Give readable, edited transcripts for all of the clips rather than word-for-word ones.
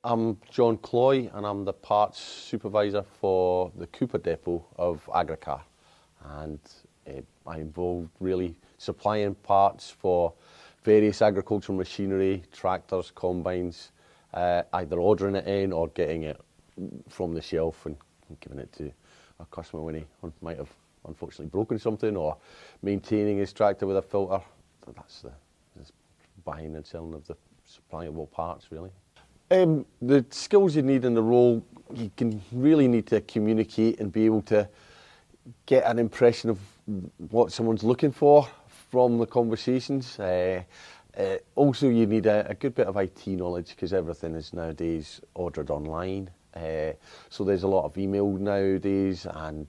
I'm John Cloy and I'm the parts supervisor for the Cooper depot of Agricar, and I'm involved really supplying parts for various agricultural machinery, tractors, combines, either ordering it in or getting it from the shelf and giving it to a customer when he might have unfortunately broken something, or maintaining his tractor with a filter. That's the buying and selling of the supplying of all parts really. The skills you need in the role, you can really need to communicate and be able to get an impression of what someone's looking for from the conversations. Also, you need a good bit of IT knowledge because everything is nowadays ordered online. So there's a lot of email nowadays and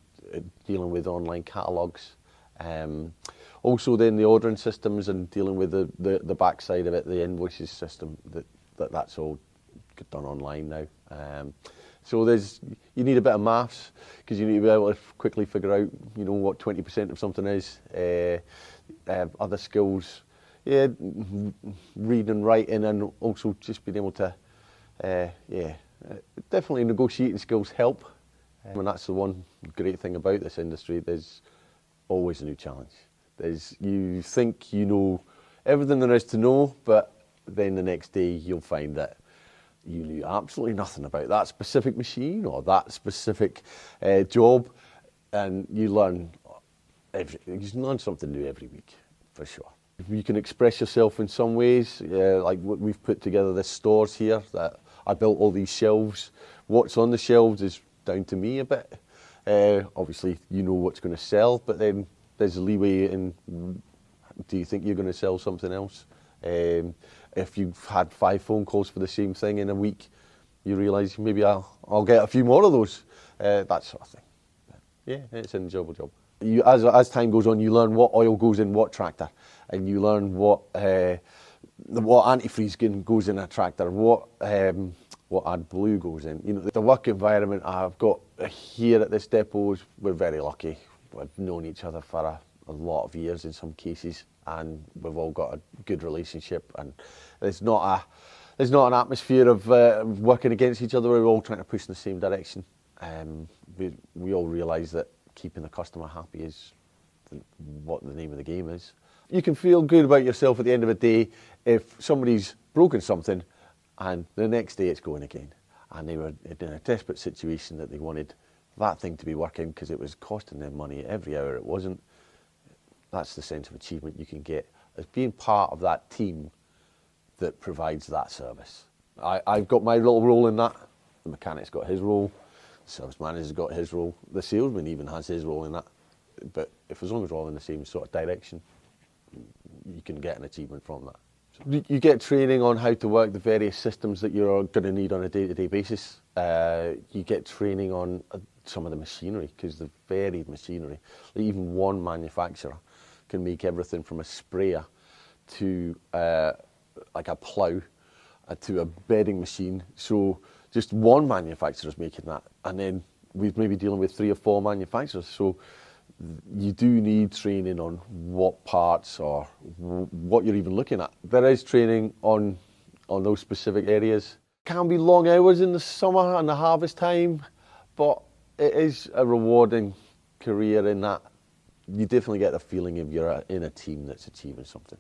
dealing with online catalogues. Also then the ordering systems and dealing with the backside of it, the invoices system, that's all done online now. So you need a bit of maths because you need to be able to quickly figure out, what 20% of something is. Other skills, reading and writing, and also just being able to, definitely negotiating skills help. And that's the one great thing about this industry. There's always a new challenge. You think you know everything there is to know, but then the next day you'll find that you knew absolutely nothing about that specific machine or that specific job, and you learn something new every week, for sure. You can express yourself in some ways, like we've put together this stores here, that I built all these shelves. What's on the shelves is down to me a bit. Obviously, you know what's going to sell, but then there's a leeway in, do you think you're going to sell something else? If you've had 5 phone calls for the same thing in a week, you realise maybe I'll get a few more of those, that sort of thing. Yeah, it's an enjoyable job. As time goes on, you learn what oil goes in what tractor, and you learn what antifreeze goes in a tractor, what AdBlue goes in. The work environment I've got here at this depot we're very lucky. We've known each other for a lot of years in some cases, and we've all got a good relationship, and there's not an atmosphere of working against each other. We're all trying to push in the same direction. We all realise that keeping the customer happy is what the name of the game is. You can feel good about yourself at the end of the day if somebody's broken something and the next day it's going again, and they were in a desperate situation that they wanted that thing to be working because it was costing them money every hour it wasn't. That's the sense of achievement you can get as being part of that team that provides that service. I've got my little role in that. The mechanic's got his role. The service manager's got his role. The salesman even has his role in that. But as long as we're all in the same sort of direction, you can get an achievement from that. So you get training on how to work the various systems that you're going to need on a day-to-day basis. You get training on some of the machinery, because the varied machinery, even one manufacturer can make everything from a sprayer to like a plough to a bedding machine. So just one manufacturer is making that, and then we're maybe dealing with 3 or 4 manufacturers. So you do need training on what parts or what you're even looking at. There is training on those specific areas. Can be long hours in the summer and the harvest time, but it is a rewarding career in that you definitely get the feeling of you're in a team that's achieving something.